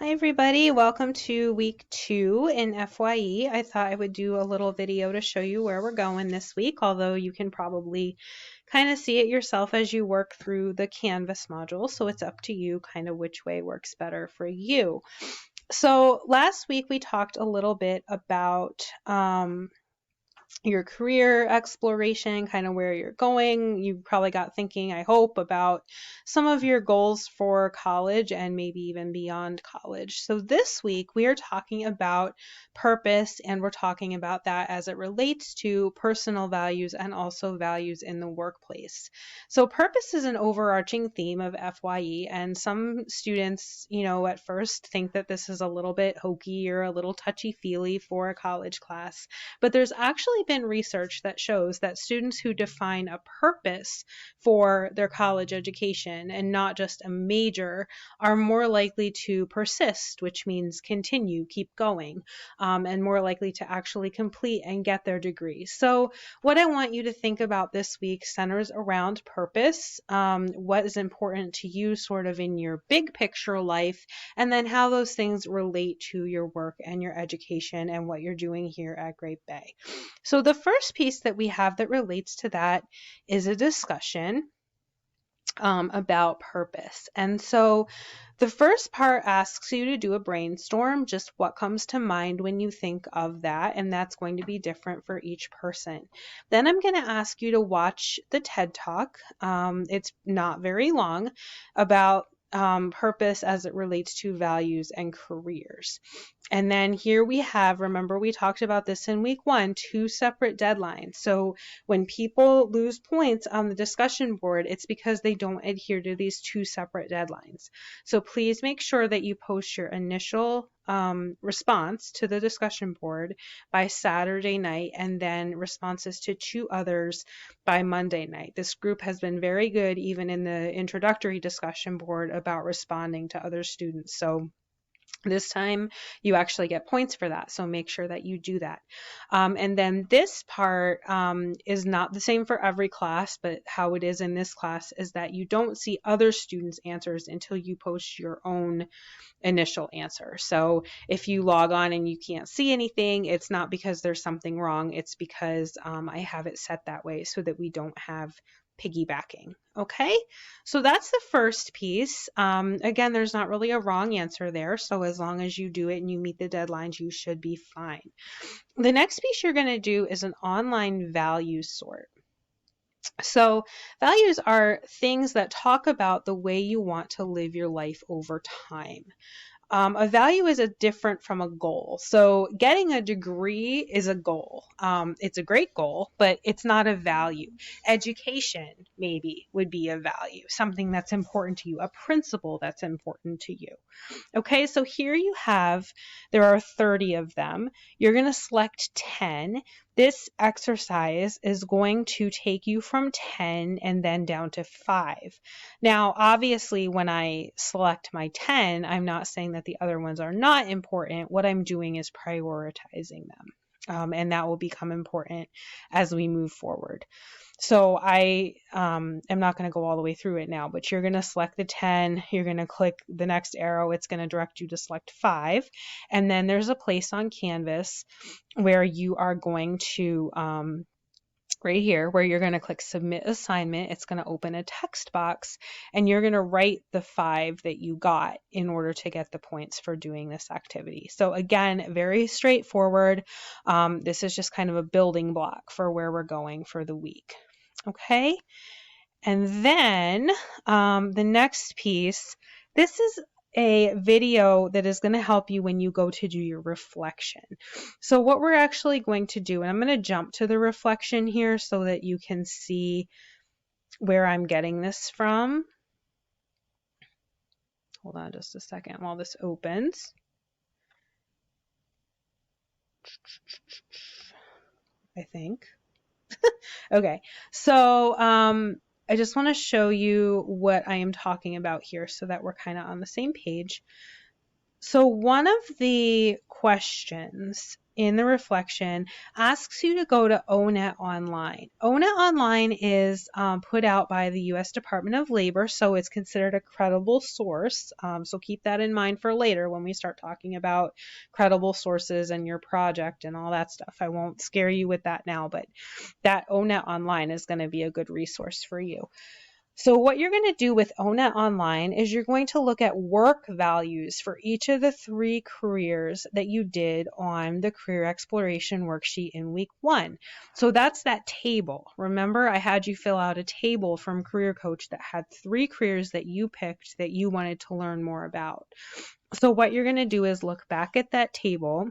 Hi everybody, welcome to week 2 in FYE. I thought I would do a little video to show you where we're going this week, although you can probably kind of see it yourself as you work through the Canvas module, so it's up to you kind of which way works better for you. So last week we talked a little bit about your career exploration, kind of where you're going. You probably got thinking, I hope, about some of your goals for college and maybe even beyond college. So this week we are talking about purpose, and we're talking about that as it relates to personal values and also values in the workplace. So purpose is an overarching theme of FYE, and some students, at first think that this is a little bit hokey or a little touchy-feely for a college class, but there's actually been research that shows that students who define a purpose for their college education and not just a major are more likely to persist, which means continue, keep going, and more likely to actually complete and get their degree. So what I want you to think about this week centers around purpose, what is important to you sort of in your big picture life, and then how those things relate to your work and your education and what you're doing here at Great Bay. So the first piece that we have that relates to that is a discussion about purpose. And so the first part asks you to do a brainstorm, just what comes to mind when you think of that, and that's going to be different for each person. Then I'm going to ask you to watch the TED Talk. It's not very long, about purpose as it relates to values and careers. And then here we have, remember we talked about this in week 1, 2 separate deadlines. So when people lose points on the discussion board, it's because they don't adhere to these 2 separate deadlines. So please make sure that you post your initial response to the discussion board by Saturday night, and then responses to 2 others by Monday night. This group has been very good, even in the introductory discussion board, about responding to other students. So this time you actually get points for that, so make sure that you do that. And then this part is not the same for every class, but how it is in this class is that you don't see other students' answers until you post your own initial answer. So if you log on and you can't see anything, it's not because there's something wrong, it's because I have it set that way so that we don't have piggybacking. Okay, so that's the first piece. Again, there's not really a wrong answer there, so as long as you do it and you meet the deadlines, you should be fine. The next piece you're going to do is an online value sort. So values are things that talk about the way you want to live your life over time. A value is different from a goal. So getting a degree is a goal. It's a great goal, but it's not a value. Education maybe would be a value, something that's important to you, a principle that's important to you. Okay, so here you have, there are 30 of them. You're going to select 10. This exercise is going to take you from 10 and then down to 5. Now, obviously, when I select my 10, I'm not saying that the other ones are not important. What I'm doing is prioritizing them, and that will become important as we move forward. So I am not going to go all the way through it now, but you're going to select the 10, you're going to click the next arrow, it's going to direct you to select 5, and then there's a place on Canvas where you are going to, right here, where you're going to click Submit Assignment. It's going to open a text box, and you're going to write the 5 that you got in order to get the points for doing this activity. So again, very straightforward. This is just kind of a building block for where we're going for the week. Okay, and then the next piece, this is a video that is going to help you when you go to do your reflection. So what we're actually going to do, and I'm going to jump to the reflection here so that you can see where I'm getting this from. Hold on just a second while this opens. I think. Okay, so I just want to show you what I am talking about here so that we're kind of on the same page. So one of the questions in the reflection asks you to go to ONET Online. ONET Online is put out by the U.S. Department of Labor, so it's considered a credible source. So keep that in mind for later when we start talking about credible sources and your project and all that stuff. I won't scare you with that now, but that ONET Online is going to be a good resource for you. So what you're going to do with ONET Online is you're going to look at work values for each of the 3 careers that you did on the career exploration worksheet in week 1. So that's that table. Remember, I had you fill out a table from Career Coach that had 3 careers that you picked that you wanted to learn more about. So what you're going to do is look back at that table,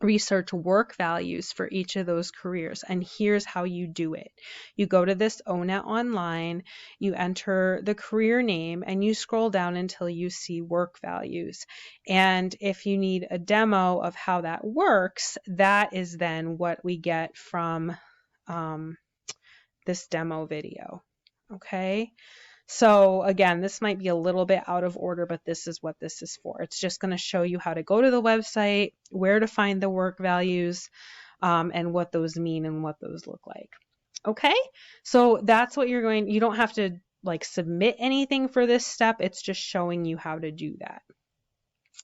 research work values for each of those careers. And here's how you do it. You go to this ONET Online, you enter the career name, and you scroll down until you see work values. And if you need a demo of how that works, that is then what we get from this demo video. Okay. So again, this might be a little bit out of order, but this is what this is for. It's just going to show you how to go to the website, where to find the work values, and what those mean and what those look like. Okay, so that's what you don't have to like submit anything for this step. It's just showing you how to do that.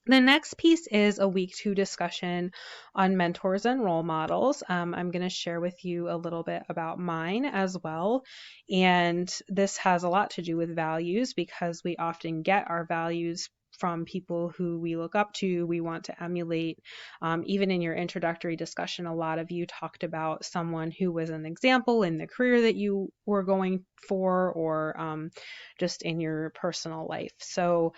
The next piece is a week 2 discussion on mentors and role models. I'm going to share with you a little bit about mine as well. And this has a lot to do with values because we often get our values from people who we look up to, we want to emulate. Even in your introductory discussion, a lot of you talked about someone who was an example in the career that you were going for, or just in your personal life. So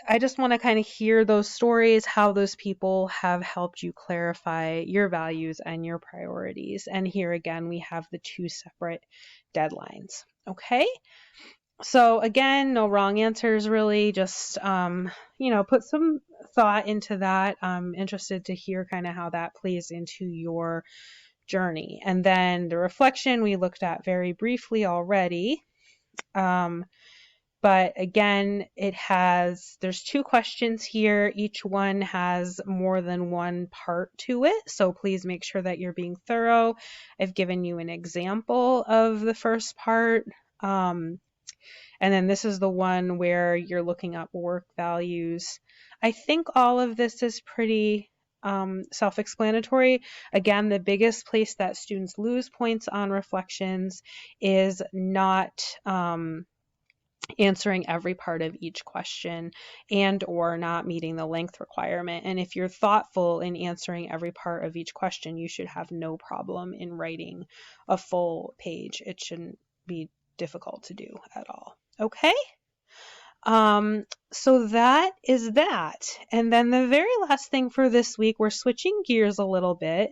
I just want to kind of hear those stories, how those people have helped you clarify your values and your priorities. And here again, we have the 2 separate deadlines. Okay. So again, no wrong answers really, just, put some thought into that. I'm interested to hear kind of how that plays into your journey. And then the reflection we looked at very briefly already. But again, there's 2 questions here. Each one has more than one part to it. So please make sure that you're being thorough. I've given you an example of the first part. And then this is the one where you're looking up work values. I think all of this is pretty self-explanatory. Again, the biggest place that students lose points on reflections is not answering every part of each question and or not meeting the length requirement. And if you're thoughtful in answering every part of each question, you should have no problem in writing a full page. It shouldn't be difficult to do at all. Okay? So that is that. And then the very last thing for this week, we're switching gears a little bit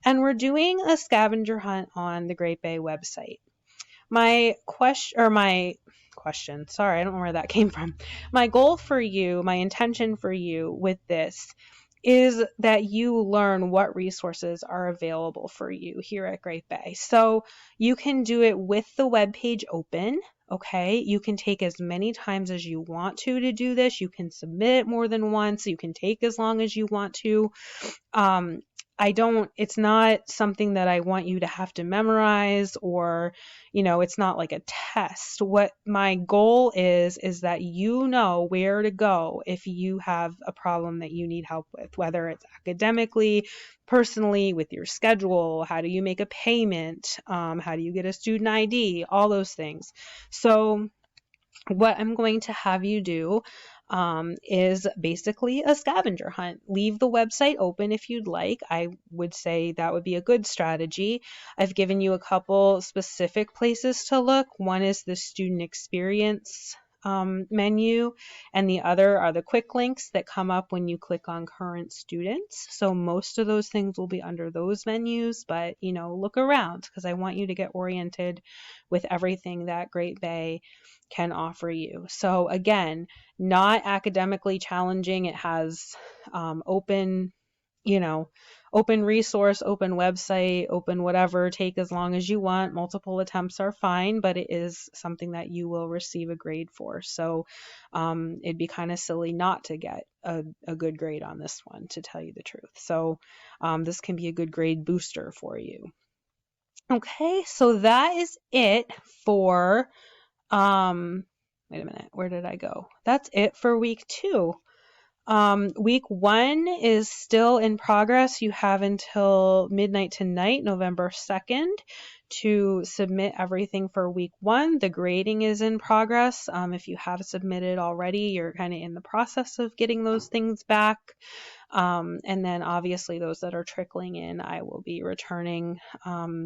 and we're doing a scavenger hunt on the Great Bay website. My question, sorry, I don't know where that came from. My goal for you, my intention for you with this is that you learn what resources are available for you here at Great Bay. So you can do it with the webpage open. Okay, you can take as many times as you want to do this. You can submit it more than once. You can take as long as you want to. It's not something that I want you to have to memorize or, it's not like a test. What my goal is that you know where to go if you have a problem that you need help with, whether it's academically, personally, with your schedule, how do you make a payment, how do you get a student ID, all those things. So what I'm going to have you do is basically a scavenger hunt. Leave the website open if you'd like. I would say that would be a good strategy. I've given you a couple specific places to look. One is the student experience menu, and the other are the quick links that come up when you click on current students. So most of those things will be under those menus, but look around because I want you to get oriented with everything that Great Bay can offer you. So again, not academically challenging. It has open you know, open resource, open website, open whatever, take as long as you want. Multiple attempts are fine, but it is something that you will receive a grade for. So it'd be kind of silly not to get a good grade on this one, to tell you the truth. So this can be a good grade booster for you. Okay, so that is it for, wait a minute, where did I go? That's it for week 2. Week 1 is still in progress. You have until midnight tonight, November 2nd, to submit everything for week 1. The grading is in progress. If you have submitted already, you're kind of in the process of getting those things back. And then obviously those that are trickling in, I will be returning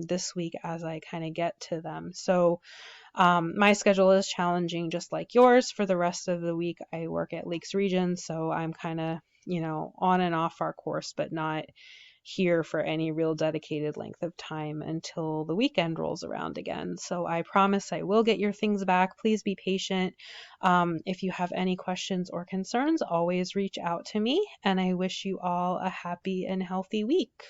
this week as I kind of get to them. So my schedule is challenging just like yours. For the rest of the week, I work at Lakes Region, so I'm kind of, on and off our course, but not here for any real dedicated length of time until the weekend rolls around again. So I promise I will get your things back. Please be patient. If you have any questions or concerns, always reach out to me, and I wish you all a happy and healthy week.